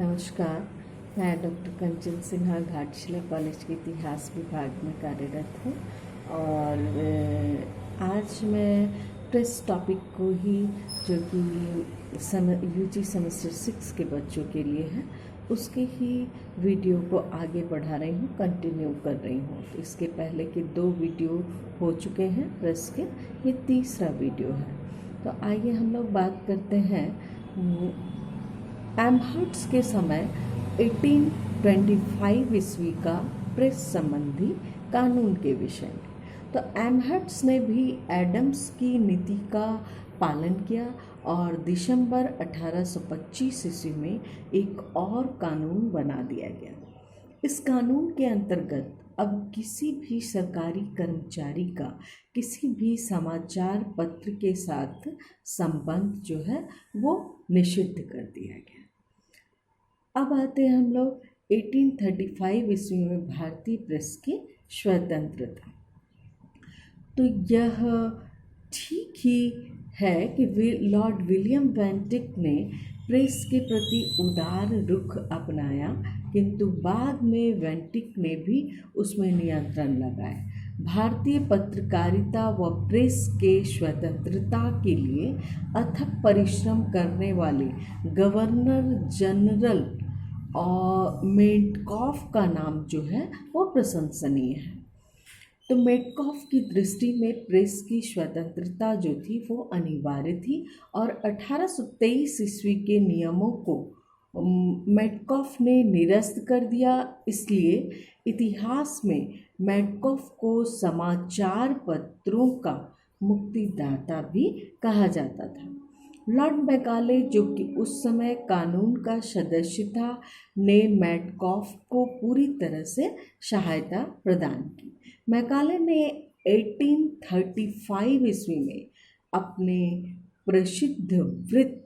नमस्कार। मैं डॉक्टर कंचन सिन्हा घाटशिला कॉलेज के इतिहास विभाग में कार्यरत हूँ और आज मैं प्रेस टॉपिक को ही जो कि यूजी सेमेस्टर 6 के बच्चों के लिए है उसके ही वीडियो को आगे बढ़ा रही हूँ, कंटिन्यू कर रही हूँ। तो इसके पहले के 2 वीडियो हो चुके हैं प्रेस के, ये तीसरा वीडियो है। तो आइए हम लोग बात करते हैं एम्हर्ट्स के समय 1825 ईस्वी का प्रेस संबंधी कानून के विषय में। तो एम्हर्ट्स ने भी एडम्स की नीति का पालन किया और दिसंबर 1825 ईस्वी में एक और कानून बना दिया गया। इस कानून के अंतर्गत अब किसी भी सरकारी कर्मचारी का किसी भी समाचार पत्र के साथ संबंध जो है वो निषिद्ध कर दिया गया। अब आते हैं हम लोग 1835 ईस्वी में भारतीय प्रेस की स्वतंत्रता। तो यह ठीक ही है कि लॉर्ड विलियम बेंटिक ने प्रेस के प्रति उदार रुख अपनाया, किंतु बाद में बेंटिक ने भी उसमें नियंत्रण लगाए। भारतीय पत्रकारिता व प्रेस के स्वतंत्रता के लिए अथक परिश्रम करने वाले गवर्नर जनरल और मेटकॉफ का नाम जो है वो प्रशंसनीय है। तो मेटकॉफ की दृष्टि में प्रेस की स्वतंत्रता जो थी वो अनिवार्य थी और 1823 ईस्वी के नियमों को मेटकॉफ ने निरस्त कर दिया। इसलिए इतिहास में मेटकॉफ को समाचार पत्रों का मुक्तिदाता भी कहा जाता था। लॉर्ड मैकाले जो कि उस समय कानून का सदस्य था ने मेटकॉफ को पूरी तरह से सहायता प्रदान की। मैकाले ने 1835 ईस्वी में अपने प्रसिद्ध वृत्त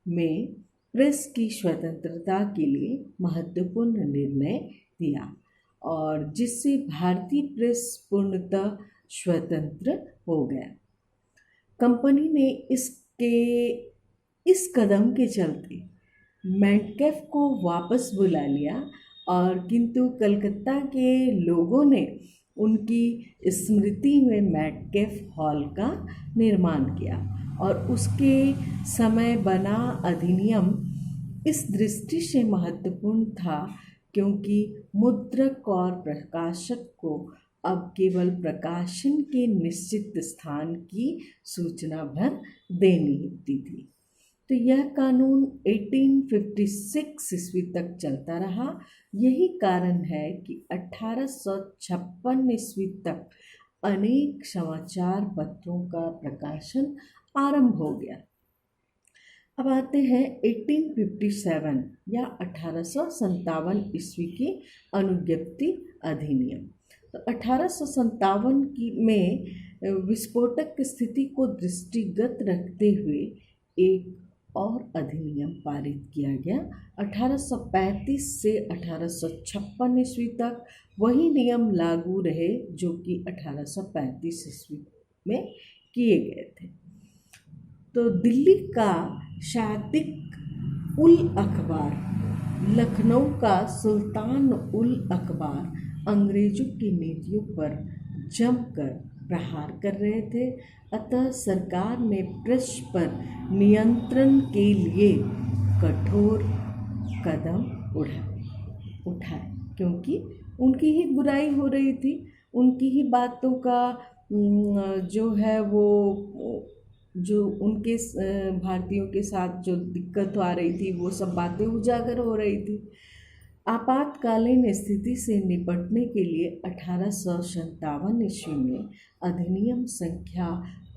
में प्रेस की स्वतंत्रता के लिए महत्वपूर्ण निर्णय दिया और जिससे भारतीय प्रेस पूर्णतः स्वतंत्र हो गया। कंपनी ने इस कदम के चलते मेटकॉफ को वापस बुला लिया और किंतु कलकत्ता के लोगों ने उनकी स्मृति में मेटकॉफ हॉल का निर्माण किया और उसके समय बना अधिनियम इस दृष्टि से महत्वपूर्ण था क्योंकि मुद्रक और प्रकाशक को अब केवल प्रकाशन के निश्चित स्थान की सूचना भर देनी होती थी। तो यह कानून 1856 ईस्वी तक चलता रहा। यही कारण है कि 1856 ईस्वी तक अनेक समाचार पत्रों का प्रकाशन आरंभ हो गया। अब आते हैं 1857 या 1857 ईस्वी की अनुज्ञप्ति अधिनियम। तो 1857 में विस्फोटक स्थिति को दृष्टिगत रखते हुए एक और अधिनियम पारित किया गया। 1835 से 1856 ईस्वी तक वही नियम लागू रहे जो कि 1835 ईस्वी में किए गए थे। तो दिल्ली का शातिक उल अखबार, लखनऊ का सुल्तान उल अखबार अंग्रेजों की नीतियों पर जमकर प्रहार कर रहे थे। अतः सरकार ने प्रेस पर नियंत्रण के लिए कठोर कदम उठाए क्योंकि उनकी ही बुराई हो रही थी, उनकी ही बातों का जो है वो जो उनके भारतीयों के साथ जो दिक्कत आ रही थी वो सब बातें उजागर हो रही थी। आपातकालीन स्थिति से निपटने के लिए 1857 ईस्वी में अधिनियम संख्या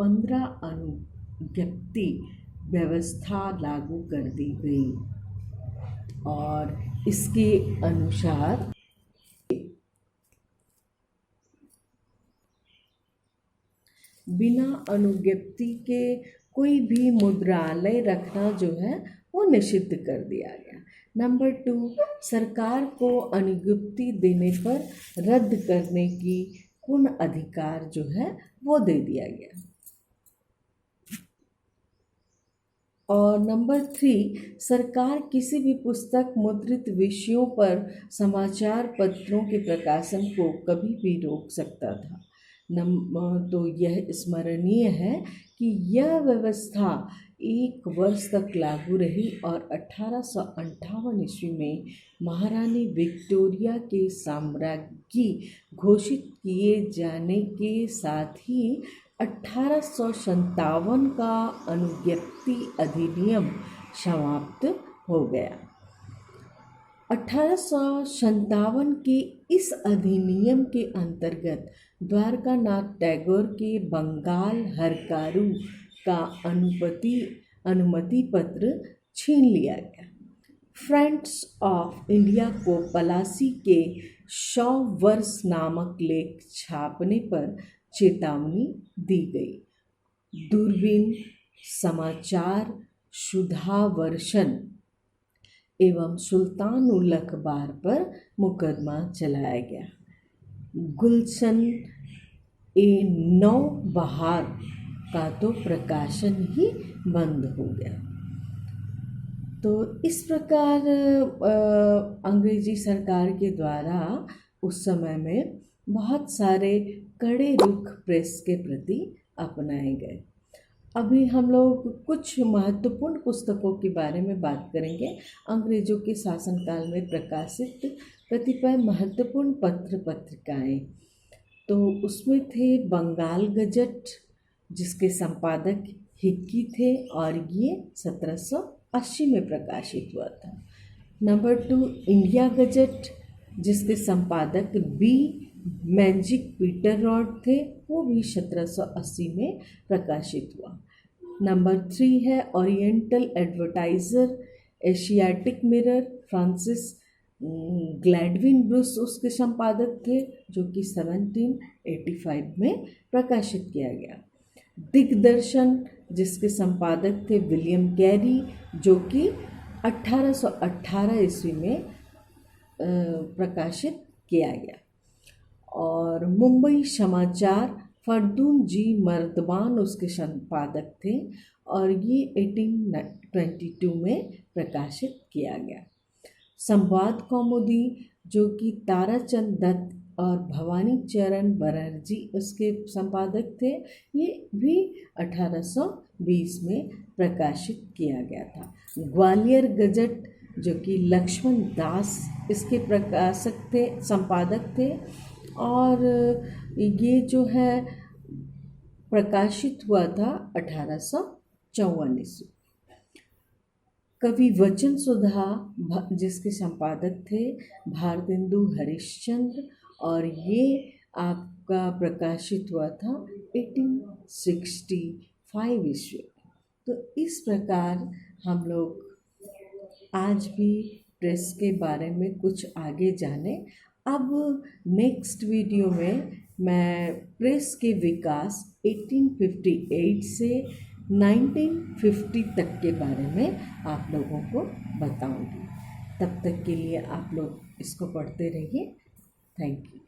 15 अनुज्ञप्ति व्यवस्था लागू कर दी गई और इसके अनुसार बिना अनुज्ञप्ति के कोई भी मुद्रालय रखना जो है वो निषिद्ध कर दिया गया। नंबर 2, सरकार को अनुज्ञप्ति देने पर रद्द करने की पूर्ण अधिकार जो है वो दे दिया गया। और नंबर 3, सरकार किसी भी पुस्तक मुद्रित विषयों पर समाचार पत्रों के प्रकाशन को कभी भी रोक सकता था। तो यह स्मरणीय है कि यह व्यवस्था 1 वर्ष तक लागू रही और 1858 ईस्वी में महारानी विक्टोरिया के साम्राज्ञी घोषित किए जाने के साथ ही 1857 का अनुज्ञप्ति अधिनियम समाप्त हो गया। 1857 के इस अधिनियम के अंतर्गत द्वारकानाथ टैगोर के बंगाल हरकारू का अनुमति पत्र छीन लिया गया। फ्रेंड्स ऑफ इंडिया को पलासी के 100 वर्ष नामक लेख छापने पर चेतावनी दी गई। दूरबीन समाचार, सुधावर्षन एवं सुल्तान उल अखबार पर मुकदमा चलाया गया। गुलशन नौ बहार का तो प्रकाशन ही बंद हो गया। तो इस प्रकार अंग्रेजी सरकार के द्वारा उस समय में बहुत सारे कड़े रुख प्रेस के प्रति अपनाए गए। अभी हम लोग कुछ महत्वपूर्ण पुस्तकों के बारे में बात करेंगे। अंग्रेजों के शासनकाल में प्रकाशित कतिपय महत्वपूर्ण पत्र पत्रिकाएं, तो उसमें थे बंगाल गजट, जिसके संपादक हिक्की थे और ये 1780 में प्रकाशित हुआ था। नंबर 2, इंडिया गजट, जिसके संपादक बी मैजिक पीटर रॉड थे, वो भी 1780 में प्रकाशित हुआ। नंबर 3 है Oriental Advertiser, Asiatic Mirror, Francis Gladwin Bruce उसके संपादक थे, जो कि 1785 में प्रकाशित किया गया। दिग्दर्शन, जिसके संपादक थे विलियम कैरी, जो कि 1818 ईस्वी में प्रकाशित किया गया। और मुंबई समाचार, फरदून जी मर्दबान उसके संपादक थे और ये 1822 में प्रकाशित किया गया। संवाद कौमुदी, जो कि ताराचंद दत्त और भवानी चरण बनर्जी उसके संपादक थे, ये भी 1820 में प्रकाशित किया गया था। ग्वालियर गजट, जो कि लक्ष्मण दास इसके प्रकाशक थे, संपादक थे, और ये जो है प्रकाशित हुआ था 1854 ईस्वी। कवि वचन सुधा, जिसके संपादक थे भारतेंदु हरिश्चंद्र, और ये आपका प्रकाशित हुआ था 1865 ईस्वी। तो इस प्रकार हम लोग आज भी प्रेस के बारे में कुछ आगे जाने। अब नेक्स्ट वीडियो में मैं प्रेस के विकास 1858 से 1950 तक के बारे में आप लोगों को बताऊंगी। तब तक के लिए आप लोग इसको पढ़ते रहिए। Thank you.